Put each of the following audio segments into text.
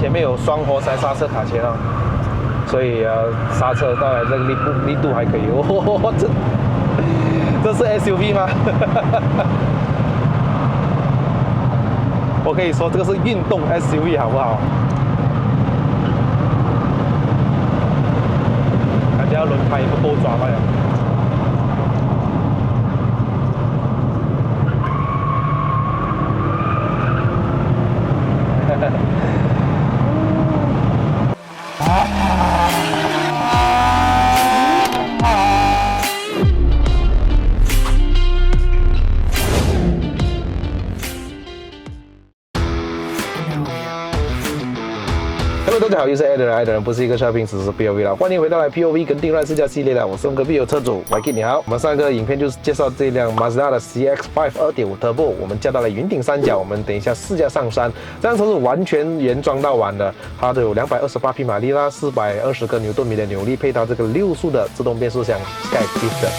前面有双活塞刹车卡钳啊，所以刹车带来这个力度还可以。哦，这是 SUV 吗？我可以说这个是运动 SUV 好不好？感觉轮胎不够抓了。Hello， 大家好，又是 Ed 的人不是一个车评，只是 POV 啦。欢迎回到来 POV 跟定乱试驾系列的，我是隔壁有车主 Mikey， 你好。我们上个影片就是介绍这辆 Mazda 的 CX-5 2.5 Turbo， 我们驾到了云顶山脚，我们等一下试驾上山。这辆车是完全原装到完的，它都有228匹马力啦，420个牛顿米的扭力，配套这个6速的自动变速箱 Skyactiv 的。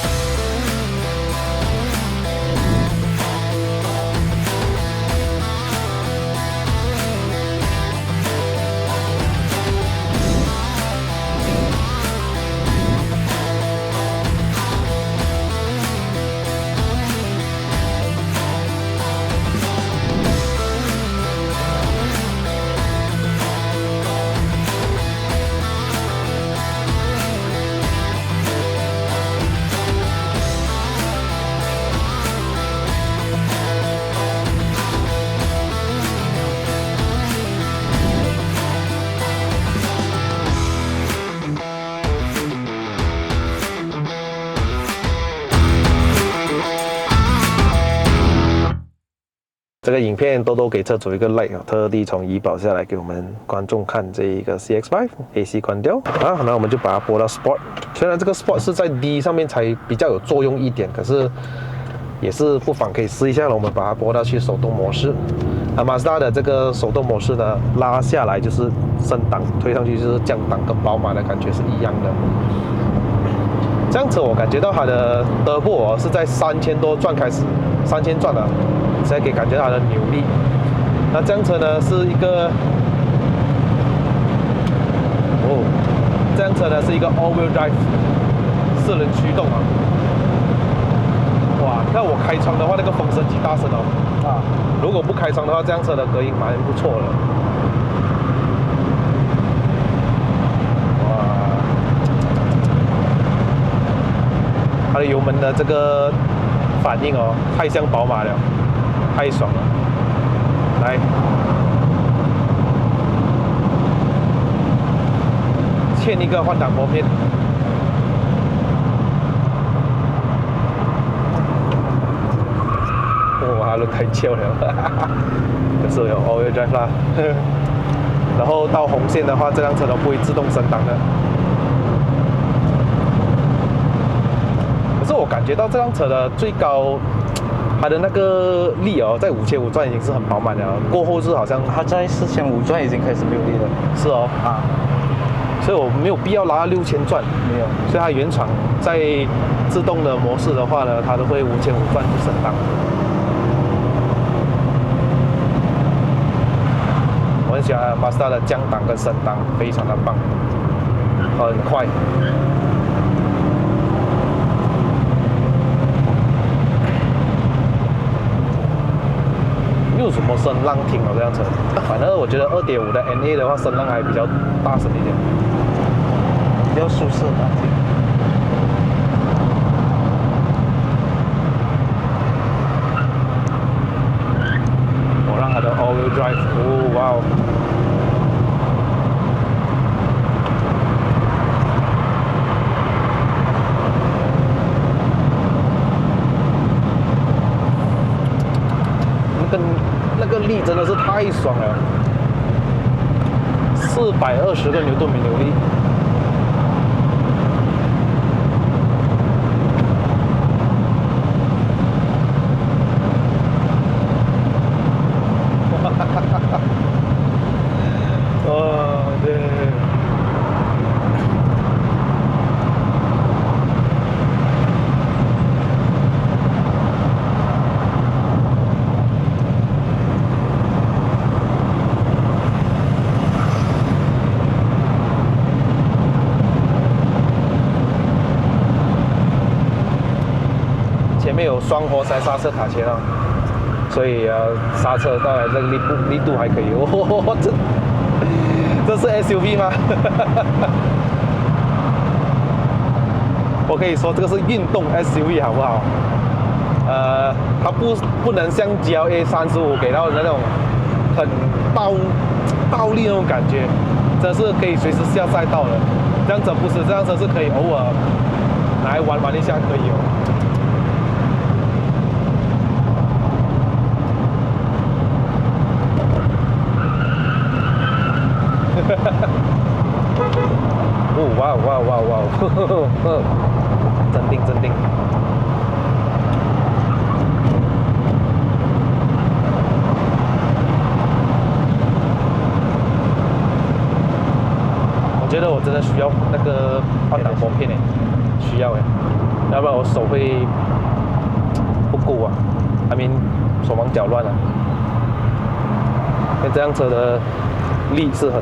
这个影片多给车主一个 like 啊，特地从怡保下来给我们观众看这一个 CX-5 AC 关掉啊，那我们就把它拨到 Sport。虽然这个 Sport 是在 D 上面才比较有作用一点，可是也是不妨可以试一下了。我们把它拨到去手动模式。Mazda 的这个手动模式呢，拉下来就是升档，推上去就是降档，跟宝马的感觉是一样的。这辆车我感觉到它的Turbo是在3000多转开始，3000转了，才可以感觉到它的扭力。那这辆车呢是一个，这辆车呢是一个 All-Wheel Drive 4轮驱动啊。哇，你看我开窗的话，那个风声几大声哦啊！如果不开窗的话，这辆车的隔音蛮不错的。它的油门的这个反应哦，太像宝马了，太爽了。来，欠一个换挡拨片。哇，轮胎翘了，可是有 All-Wheel Drive 啦。然后到红线的话，这辆车都不会自动升档的。可是我感觉到这辆车的最高，它的那个力哦，在5500转已经是很饱满了。过后是好像它在4500转已经开始没有力了。是哦啊，所以我没有必要拉到6000转，没有。所以它原厂在自动的模式的话呢，它都会5500转就升档。我很喜欢 Mazda 的降档跟升档，非常的棒，很快。没有什么声浪听哦，这辆车。反正我觉得2.5的 NA 的话，声浪还比较大声一点，比较舒适安静。我让它的 All-Wheel Drive， 哦，哇哦！那个力真的是太爽了，420个牛顿米扭力。哦，对。双活塞刹车卡钳啊，所以刹车到来这个力度还可以。哦，这是 SUV 吗？我可以说这个是运动 SUV 好不好？它不能像 GLA 35给到的那种很暴力那种感觉，这是可以随时下赛道的。这样子不是，这样子是可以偶尔拿来玩一下可以哦。哦，哇，镇定。我觉得我真的需要那个换挡拨片诶，需要诶，要不然我手会不够啊手忙脚乱啊。因为这辆车的力是很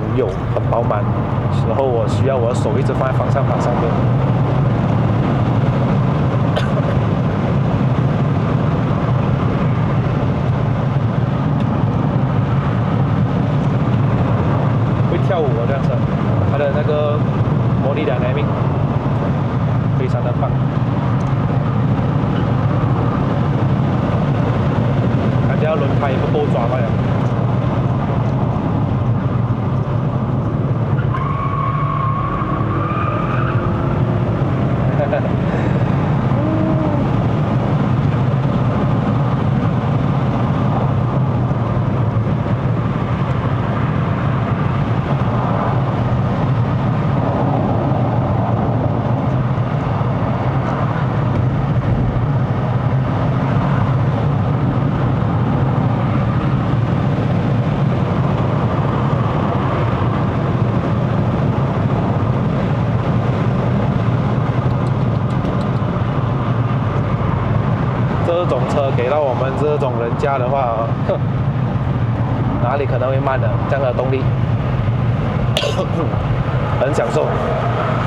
饱满，然后我需要我的手一直放在方向盘上面。会跳舞哦，这辆车，它的那个模拟dynamic非常的棒。感觉轮胎也不够抓嘛呀。这种车给到我们这种人家的话，哪里可能会慢的？这样的动力很享受。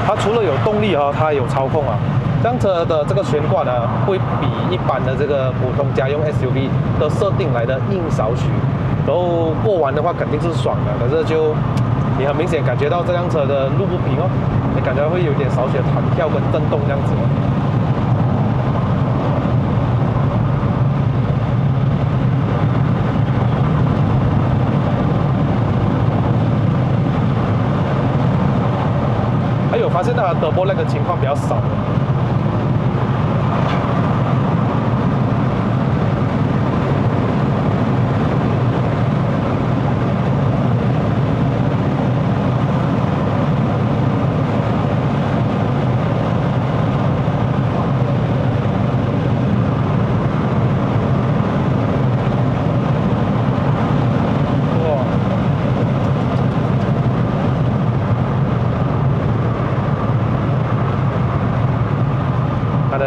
它除了有动力它有操控啊。这辆车的这个悬挂呢，会比一般的这个普通家用 SUV 的设定来的硬少许。然后过弯的话肯定是爽的，可是你很明显感觉到这辆车的路不平哦，你感觉会有点少许的弹跳跟震动这样子。我发现它的 turbo lag 的情况比较少。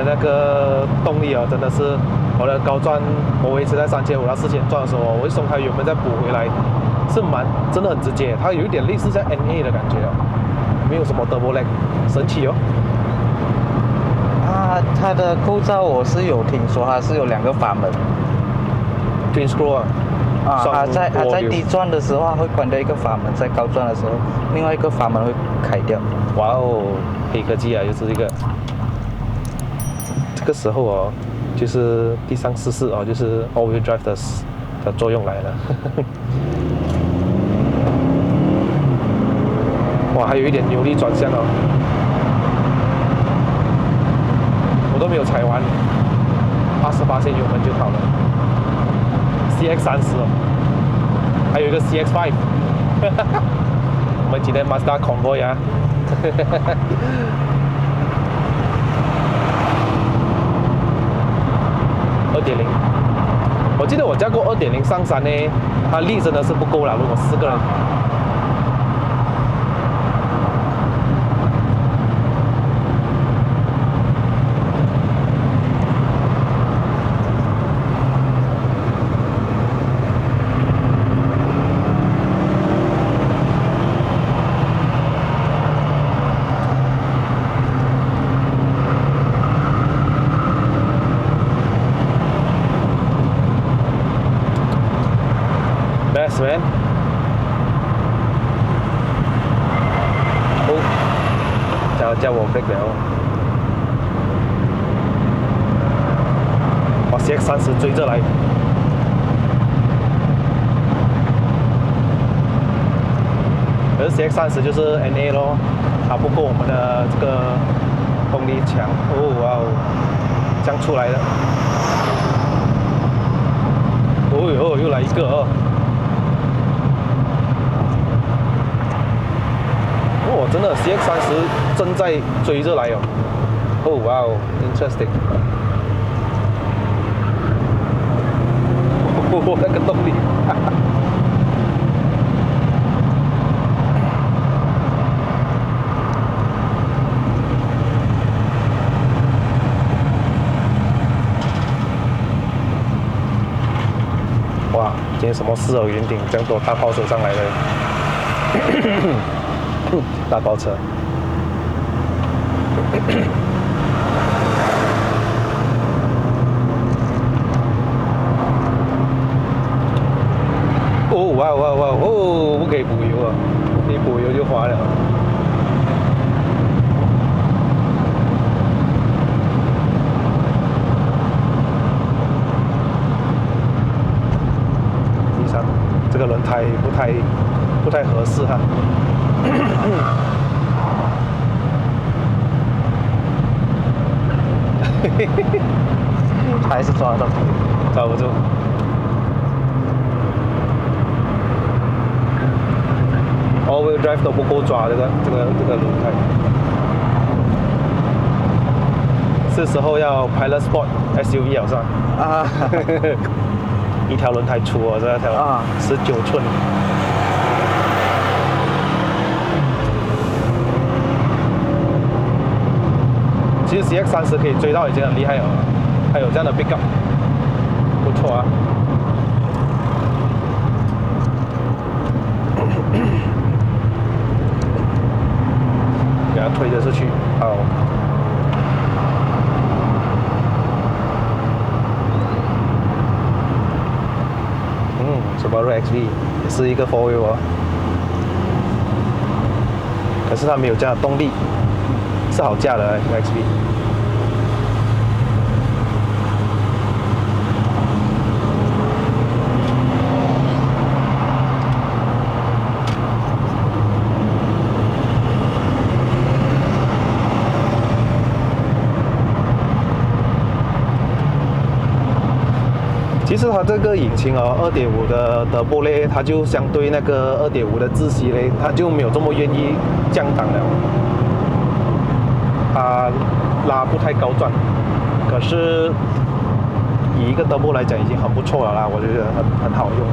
那个动力真的是我的高转，我维持在3500到4000转的时候，我会松开油门再补回来，真的很直接，它有一点类似像 NA 的感觉没有什么 turbo lag， 神奇哦。它的构造我是有听说，它是有2个阀门 ，twin screw 它在低转的时候会关掉一个阀门，在高转的时候另外一个阀门会开掉。哇哦，黑科技啊，就是一个。这个时候就是第3世式就是 all-wheel drive 的作用来了。哇，还有一点扭力转向我都没有踩完，28%油门就到了。CX-30还有一个 CX-5， 我们今天 Mazda Convoy 啊。2.0， 我记得我驾过2.0上山呢，它力真的是不够了。如果4个人， man. Oh, 叫我 break 了。哇 ，CX30 追着来。可是 CX30 就是 NA 咯，它不够我们的这个动力强。哦哇哦，这样出来的。哦哟，又来一个哦。哦，真的 CX30 正在追着来哦。哦哇哦 ，interesting。哦，那个动力，哈哈。哇，今天什么事哦？云顶这样多大炮车上来的，大包车。哦哇哇哇哦，不可以补油啊！一补油就滑了。地上这个轮胎不太合适哈。还是抓得到，抓不住。All-wheel drive 都不够抓这个轮胎，是时候要 Pilot Sport SUV 了是吧？啊，一条轮胎粗哦，这条啊19寸。其实 CX30 可以追到已经很厉害了，还有这样的 pickup， 不错啊。给它推着出去，好。Subaru XV 也是一个 4-wheel 哦，可是它没有这样的动力，是好驾的 XV。其实它这个引擎哦，2.5的Turbo嘞，它就相对那个2.5的自吸嘞，它就没有这么愿意降档了。它拉不太高转，可是以一个Turbo来讲已经很不错了啦，我觉得很好用。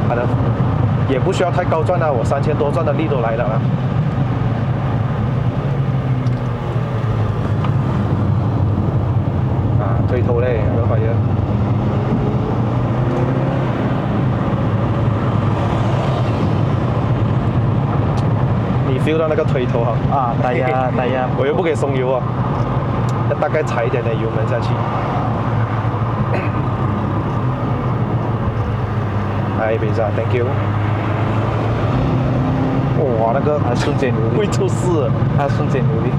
它的也不需要太高转啊，我3000多转的力都来了啦。啊，推头嘞，有没有发现？你 feel 到那个推头哈？啊，大家，我又不可以松油啊，要大概踩一点的油门下去。来，比萨 ，Thank you。哇，那个啊，瞬间流会利，出事。啊，瞬间流利。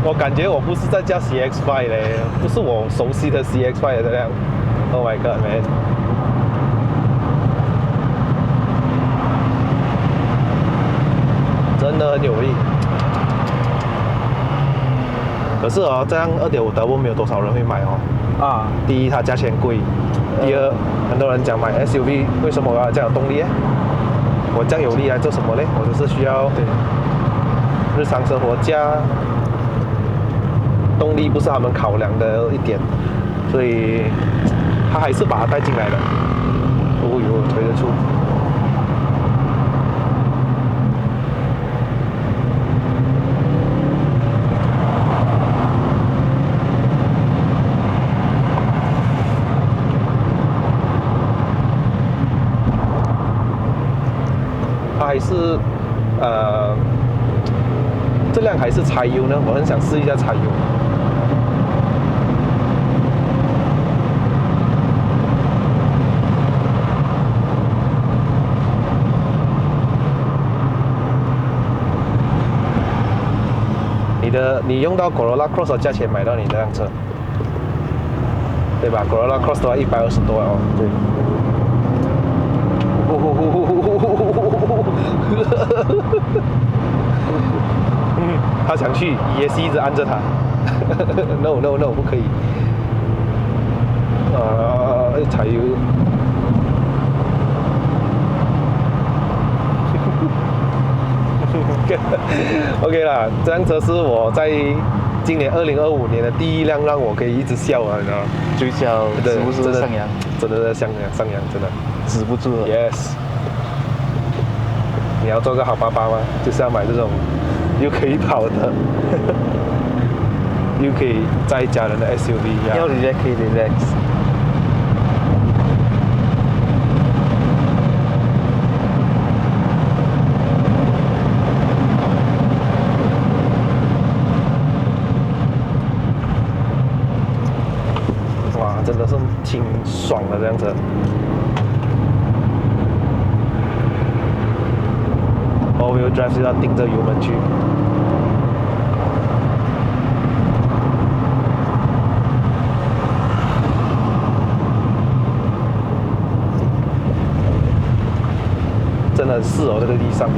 我感觉我不是在驾 CX-5 嘞，不是我熟悉的 CX-5 的这样。Oh my god, man！ 真的很有力。可是哦，这样2.5Turbo没有多少人会买哦。啊，第一，它价钱贵；第二，很多人讲买 SUV， 为什么我要这样有动力？我这样有力来做什么呢？我只是需要日常生活加动力，不是他们考量的一点，所以他还是把它带进来了。哦呦，推得出。它还是这辆还是柴油呢，我很想试一下柴油。你用到 Corolla Cross 的价钱买到你这辆车，对吧？Corolla Cross 的话120多哦。对。他想去，也是一直按着他。No no no， 不可以。柴油。OK 啦，这辆车是我在今年2025年的第一辆让我可以一直笑啊，你知道吗？嘴角止不住上扬，真的在上扬，真的止不住了。Yes。你要做个好爸爸吗？就是要买这种又可以跑的，又可以载家人的 SUV 要 relax 可以 relax。哇，真的是挺爽的这样子。All-wheel drive 是要盯着油门去。真的很适合这个地上，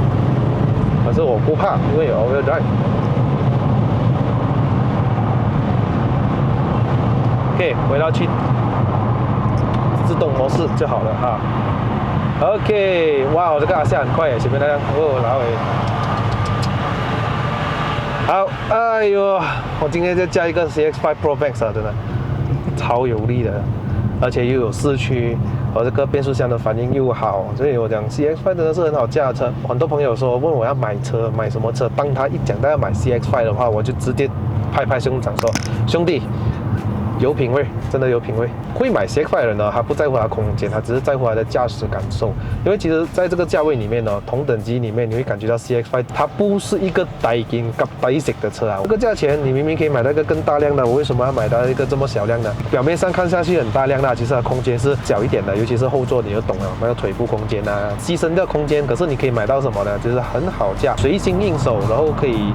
可是我不怕，因为有 all-wheel drive。OK， 回到去自动模式就好了哈。OK， 哇，这个下很快耶，前面那辆，哦，然后好，哎呦，我今天就加一个 CX-5 Pro Max 啊，真的超有力的，而且又有四驱，而这个变速箱的反应又好，所以我讲 CX-5 真的是很好驾的车。很多朋友说问我要买车，买什么车？当他一讲到要买 CX-5 的话，我就直接拍拍胸膛说，兄弟。有品味，真的有品味。会买 CX-5 的人呢，他不在乎它空间，他只是在乎它的驾驶感受。因为其实在这个价位里面呢，同等级里面你会感觉到 CX-5 它不是一个低金กับ basic 的车啊。这个价钱你明明可以买到一个更大辆的，我为什么要买到一个这么小辆的？表面上看下去很大辆的，其实它空间是小一点的，尤其是后座你就懂了，那个腿部空间啊，牺牲掉空间，可是你可以买到什么呢？就是很好驾，随心应手，然后可以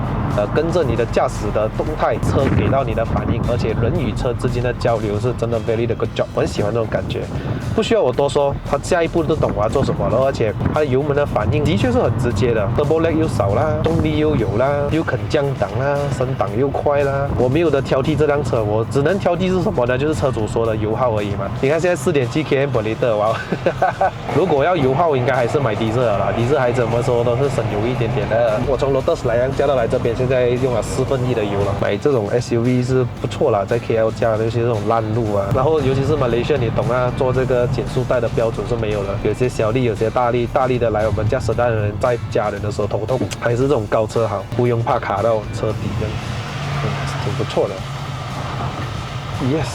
跟着你的驾驶的动态，车给到你的反应，而且人与车之间的交流是真的 very 的 good job， 我很喜欢这种感觉，不需要我多说，他下一步都懂我要做什么了，而且它的油门的反应的确是很直接的 ，turbo lag 又少啦，动力又有啦，又肯降档啦，升档又快啦，我没有的挑剔这辆车，我只能挑剔是什么呢？就是车主说的油耗而已嘛。你看现在4.7 km per liter， 哇，如果要油耗，应该还是买低色的啦，低色还怎么说都是省油一点点的。我从Lotus 莱阳加到来这边，现在用了1/4的油了。买这种 SUV 是不错啦，在 KL 加，尤其是这种烂路啊，然后尤其是马来西亚，你懂啊，做这个减速带的标准是没有的，有些小力，有些大力，大力的来我们驾驶带的人在家人的时候头痛，还是这种高车好，不用怕卡到车底的，挺不错的。Yes，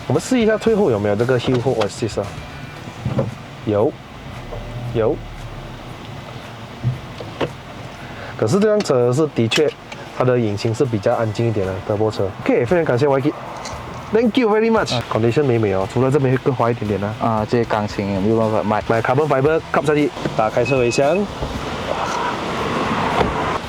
我们试一下退后有没有这个 Hill Hold Assist 啊？有。可是这辆车是的确，它的引擎是比较安静一点的德国车。OK， 非常感谢 YK。Thank you very much。Condition 美美哦，除了这边会更滑一点点呢。啊，这些钢琴没有办法买。买 Carbon Fiber 吸下去，打开车尾箱。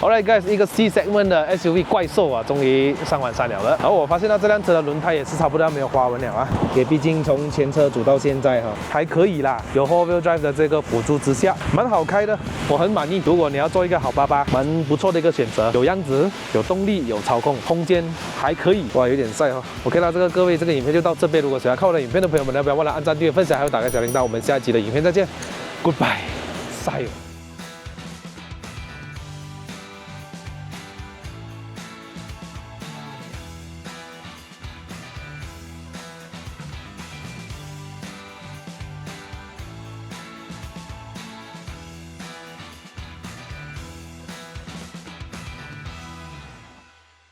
Alright guys， 一个 C segment 的 SUV 怪兽啊，终于上完山了。然后我发现到这辆车的轮胎也是差不多没有花纹了啊，也毕竟从前车主到现在哈，还可以啦。有 All-wheel Drive 的这个辅助之下，蛮好开的，我很满意。如果你要做一个好爸爸，蛮不错的一个选择，有样子，有动力，有操控，空间还可以，哇，有点晒哈。OK 啦，各位这个影片就到这边。如果喜欢看我的影片的朋友们呢，不要忘了按赞、订阅、分享，还有打开小铃铛。我们下一集的影片再见 ，Goodbye，晒哦。